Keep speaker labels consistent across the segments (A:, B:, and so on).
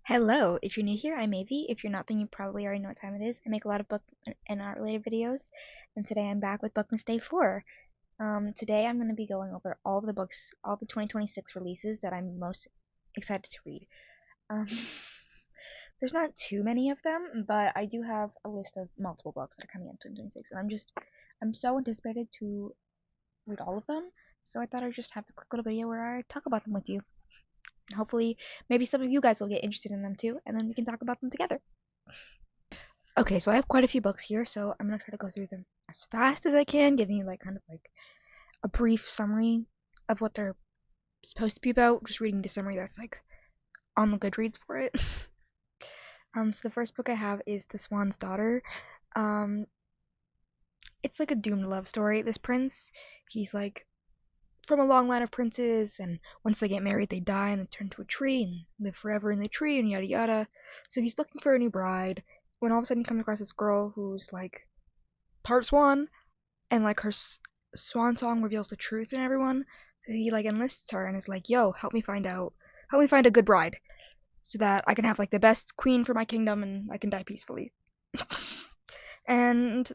A: Hello, if you're new here, I'm Avi. If you're not, then you probably already know what time it is. I make a lot of book and art related videos, and today I'm back with Bookmas Day 4. Today I'm going to be going over all of the books, all the 2026 releases that I'm most excited to read. Um, there's not too many of them, but I do have a list of multiple books that are coming out in 2026, and I'm so anticipated to read all of them, so I thought I'd just have a quick little video where I talk about them with you. Hopefully, maybe some of you guys will get interested in them too, and then we can talk about them together. Okay, so I have quite a few books here, so I'm gonna try to go through them as fast as I can, giving you kind of like a brief summary of what they're supposed to be about. Just reading the summary that's like on the Goodreads for it. So the first book I have is The Swan's Daughter. Um, it's like a doomed love story. This prince, he's like from a long line of princes, and once they get married, they die and they turn to a tree and live forever in the tree and yada yada. So he's looking for a new bride when all of a sudden he comes across this girl who's like part swan, and like her swan song reveals the truth in everyone. So he like enlists her and is like, "Yo, help me find a good bride, so that I can have like the best queen for my kingdom and I can die peacefully." And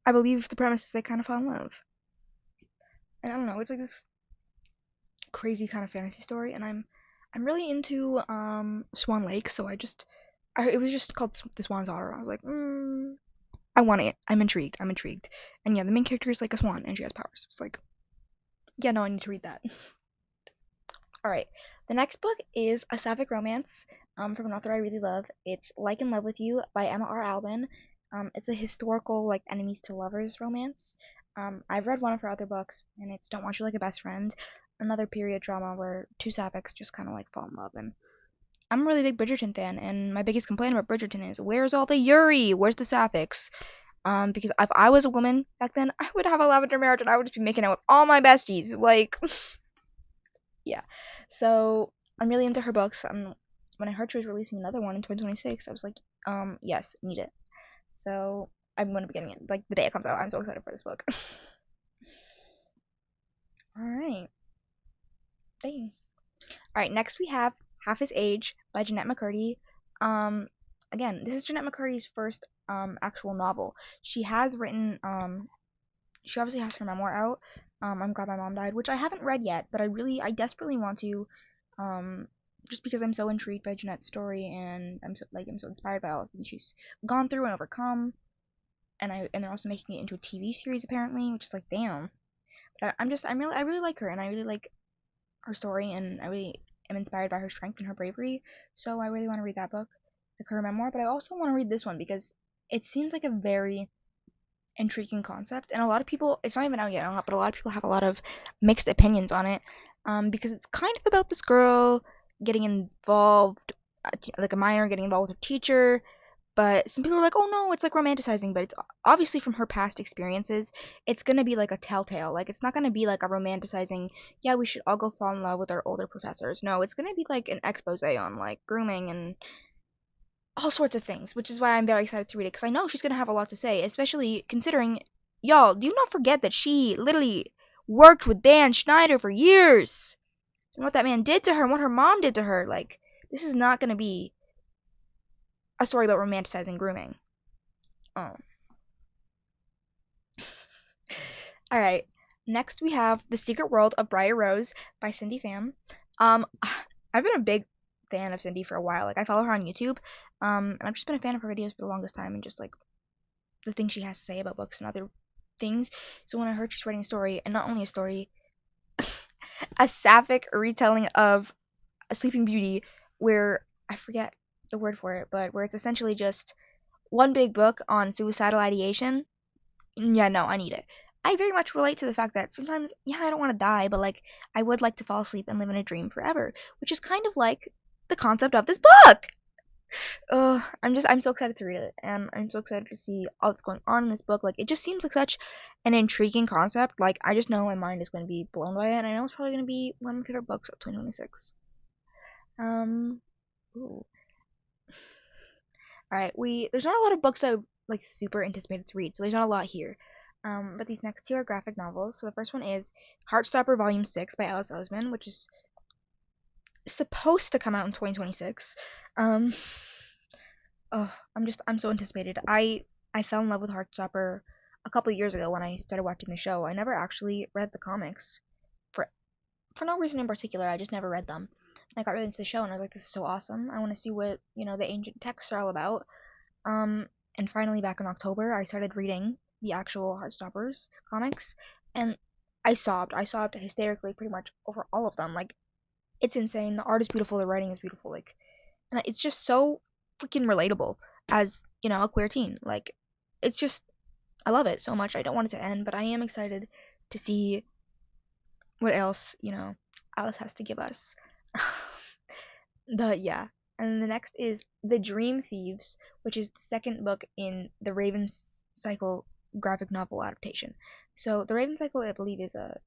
A: I believe the premise is they kind of fall in love. And I don't know, it's like this crazy kind of fantasy story, and I'm really into Swan Lake, so it was just called The Swan's Daughter. I was like, I want it. I'm intrigued. I'm intrigued. And yeah, the main character is like a swan and she has powers. It's like, yeah, no, I need to read that. All right. The next book is a sapphic romance from an author I really love. It's Like in Love with You by Emma R. Albin. It's a historical like enemies to lovers romance. I've read one of her other books, and it's Don't Want You Like a Best Friend, another period drama where two sapphics just kind of like fall in love. And I'm a really big Bridgerton fan, and my biggest complaint about Bridgerton is where's all the Yuri? Where's the sapphics? Because if I was a woman back then, I would have a lavender marriage and I would just be making out with all my besties. Like, yeah. So I'm really into her books. When I heard she was releasing another one in 2026, I was like, yes, need it. So I'm gonna be getting it like the day it comes out. I'm so excited for this book. All right. Dang. All right. Next we have Half His Age by Jeanette McCurdy. Um, Again, this is Jeanette McCurdy's first actual novel. She obviously has her memoir out. I'm Glad My Mom Died, which I haven't read yet, but I desperately want to, um, just because I'm so intrigued by Jeanette's story, and I'm so inspired by all the things she's gone through and overcome, and they're also making it into a TV series apparently, which is like damn. But I really like her, and I really like her story, and I really am inspired by her strength and her bravery. So I really want to read that book, like her memoir, but I also want to read this one because it seems like a very intriguing concept, and a lot of people, it's not even out yet, but a lot of people have a lot of mixed opinions on it, because it's kind of about this girl getting involved, like a minor getting involved with her teacher, but some people are like, oh no, it's like romanticizing, but it's obviously from her past experiences. It's gonna be like a telltale, like it's not gonna be like a romanticizing, yeah, we should all go fall in love with our older professors. No, it's gonna be like an expose on like grooming and all sorts of things, which is why I'm very excited to read it because I know she's gonna have a lot to say, especially considering, y'all, do not forget that she literally worked with Dan Schneider for years, and what that man did to her, and what her mom did to her. Like, this is not gonna be a story about romanticizing grooming. Oh, all right. Next we have The Secret World of Briar Rose by Cindy Pham. Um, I've been a big fan of Cindy for a while. Like, I follow her on YouTube. And I've just been a fan of her videos for the longest time, and just like the things she has to say about books and other things. So when I heard she's writing a story, and not only a story, a sapphic retelling of a Sleeping Beauty, where I forget the word for it, but where it's essentially just one big book on suicidal ideation. Yeah, no, I need it. I very much relate to the fact that sometimes, yeah, I don't want to die, but like I would like to fall asleep and live in a dream forever, which is kind of like the concept of this book. I'm so excited to read it, and I'm so excited to see all that's going on in this book. Like, it just seems like such an intriguing concept. Like, I just know my mind is going to be blown by it, and I know it's probably going to be one of my favorite books of 2026. Um, ooh. All right, there's not a lot of books I like super anticipated to read, so there's not a lot here. But these next two are graphic novels. So the first one is Heartstopper Volume 6 by Alice Oseman, which is supposed to come out in 2026. Um, oh, I'm so anticipated. I fell in love with Heartstopper a couple of years ago when I started watching the show. I never actually read the comics for for no reason in particular. I just never read them. And I got really into the show and I was like, this is so awesome. I want to see what the ancient texts are all about. Um, and finally back in October, I started reading the actual Heartstoppers comics, and I sobbed. I sobbed hysterically pretty much over all of them. Like, it's insane. The art is beautiful. The writing is beautiful. Like, and it's just so freaking relatable as a queer teen. Like, it's just I love it so much. I don't want it to end, but I am excited to see what else Alice has to give us. The yeah. And the next is The Dream Thieves, which is the second book in the Raven Cycle graphic novel adaptation. So the Raven Cycle, I believe, is a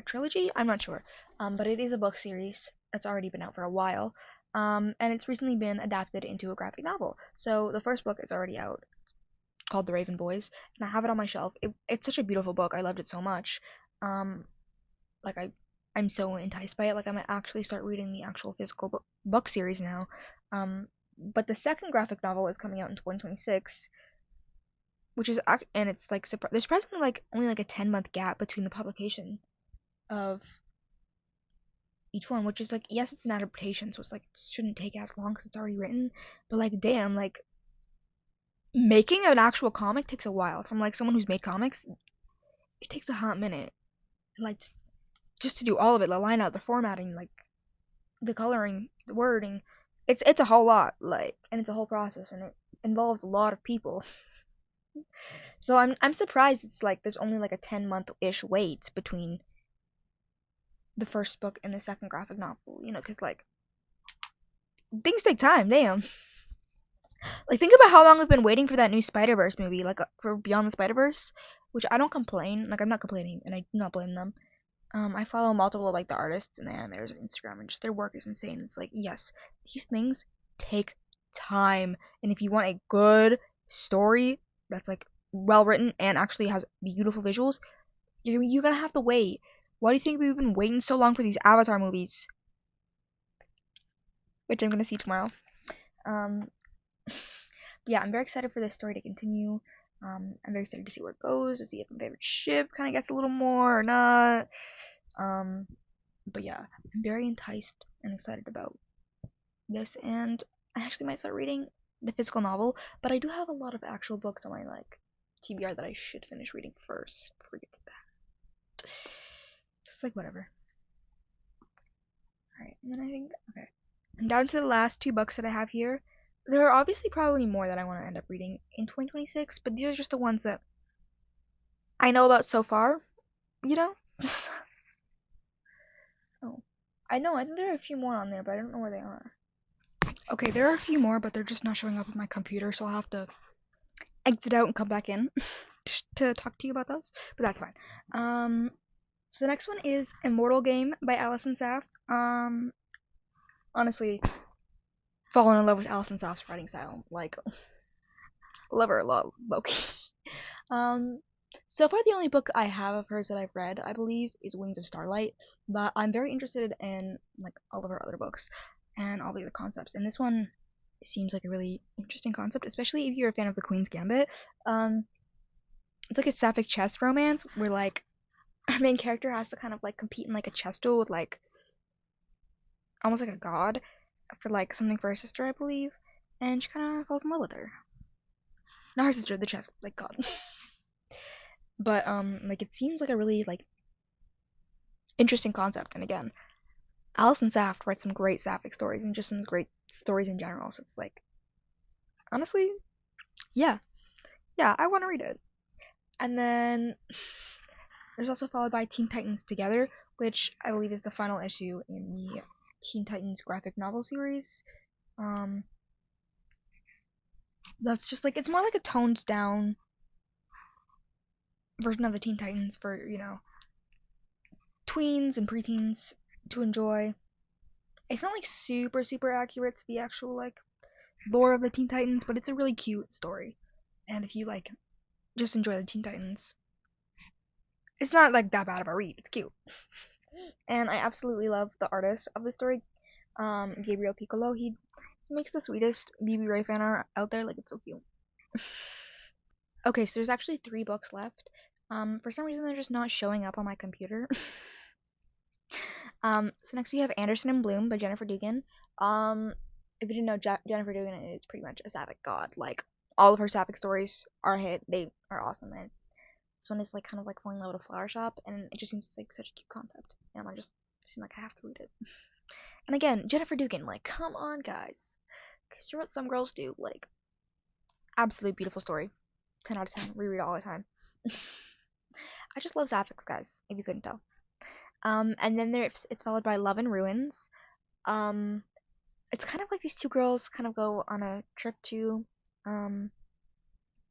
A: trilogy. I'm not sure, but it is a book series that's already been out for a while, and it's recently been adapted into a graphic novel. So the first book is already out, called The Raven Boys, and I have it on my shelf. It's such a beautiful book. I loved it so much. Um, like I'm so enticed by it. Like I might actually start reading the actual physical book series now. But the second graphic novel is coming out in 2026, which is and it's like there's surprisingly like only like a 10-month gap between the publication of each one, which is like, yes, it's an adaptation, so it's like it shouldn't take as long because it's already written. But like, damn, like making an actual comic takes a while. From like someone who's made comics, it takes a hot minute. Like just to do all of it, the line out, the formatting, like the coloring, the wording, it's a whole lot, like, and it's a whole process, and it involves a lot of people. So I'm surprised it's like there's only like a 10-month ish wait between the first book and the second graphic novel, because like things take time, damn. Like think about how long we've been waiting for that new Spider-Verse movie, like for Beyond the Spider-Verse, which I don't complain, like I'm not complaining, and I do not blame them. I follow multiple like the artists and the animators on Instagram, and just their work is insane. It's like, yes, these things take time, and if you want a good story that's like well written and actually has beautiful visuals, you're gonna have to wait. Why do you think we've been waiting so long for these Avatar movies, which I'm gonna see tomorrow? Um, yeah, I'm very excited for this story to continue. I'm very excited to see where it goes, to see if my favorite ship kind of gets a little more or not. Um, but yeah, I'm very enticed and excited about this, and I actually might start reading the physical novel, but I do have a lot of actual books on my like TBR that I should finish reading first before we get to that. Just like whatever. Alright, and then I think okay. I'm down to the last two books that I have here. There are obviously probably more that I want to end up reading in 2026, but these are just the ones that I know about so far, you know? Oh. I know, I think there are a few more on there, but I don't know where they are. Okay, there are a few more, but they're just not showing up on my computer, so I'll have to exit out and come back in to talk to you about those. But that's fine. So the next one is Immortal Game by Alison Saft. Honestly, fallen in love with Alison Saft's writing style. Like, love her a lot, Loki. So far the only book I have of hers that I've read, I believe, is Wings of Starlight. But I'm very interested in like all of her other books and all the other concepts. And this one seems like a really interesting concept, especially if you're a fan of the Queen's Gambit. It's like a sapphic chess romance where like our main character has to kind of like compete in like a chess duel with like almost like a god for like something for her sister, I believe, and she kind of falls in love with her. Not her sister, the chess like god. But like it seems like a really like interesting concept, and again, Alison Saft writes some great sapphic stories and just some great stories in general. So it's like, honestly, yeah, I want to read it. And then there's also followed by Teen Titans Together, which I believe is the final issue in the Teen Titans graphic novel series. That's just like, it's more like a toned down version of the Teen Titans for, tweens and preteens to enjoy. It's not like super, super accurate to the actual like lore of the Teen Titans, but it's a really cute story. And if you like just enjoy the Teen Titans, it's not like that bad of a read. It's cute. And I absolutely love the artist of the story. Gabriel Piccolo. He makes the sweetest BB Ray fan art out there. Like, it's so cute. Okay, so there's actually 3 books left. For some reason they're just not showing up on my computer. So next we have Anderson and Bloom by Jennifer Dugan. If you didn't know, Jennifer Dugan is pretty much a sapphic god. Like, all of her sapphic stories are a hit. They are awesome, and this one is like kind of like falling in love with a flower shop, and it just seems like such a cute concept, and I just seem like I have to read it. And again, Jennifer Dugan, like, come on, guys, because you're what some girls do. Like, absolute beautiful story, 10 out of 10. Reread it all the time. I just love sapphics, guys. If you couldn't tell. And then it's followed by Love in Ruins. Um, it's kind of like these 2 girls kind of go on a trip um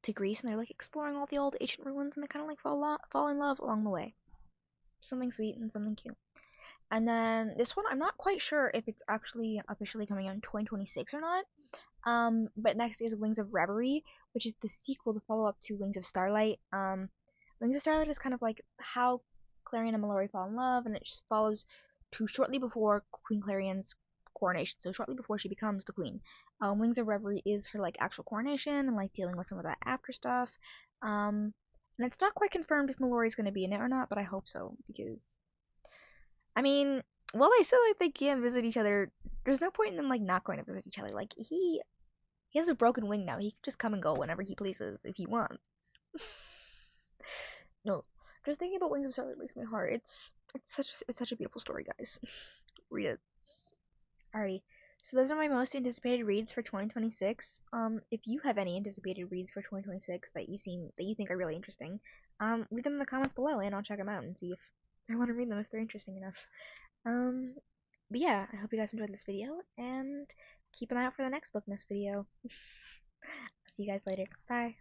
A: to Greece, and they're like exploring all the old ancient ruins, and they kind of like fall in love along the way. Something sweet and something cute. And then this one, I'm not quite sure if it's actually officially coming out in 2026 or not. But next is Wings of Reverie, which is the sequel, the follow up to Wings of Starlight. Wings of Starlight is kind of like how Clarion and Mallory fall in love, and it just follows to shortly before Queen Clarion's coronation, so shortly before she becomes the queen. Wings of Reverie is her like actual coronation and like dealing with some of that after stuff. And it's not quite confirmed if Mallory's going to be in it or not, but I hope so, because I mean, while they still like they can't visit each other, there's no point in them like not going to visit each other. Like he has a broken wing now. He can just come and go whenever he pleases if he wants. No, just thinking about Wings of Starlight breaks my heart. It's such a beautiful story, guys. Read it. Alrighty. So those are my most anticipated reads for 2026. If you have any anticipated reads for 2026 that you think are really interesting, leave them in the comments below, and I'll check them out and see if I want to read them if they're interesting enough. Um, but yeah, I hope you guys enjoyed this video, and keep an eye out for the next Bookmas video. See you guys later. Bye.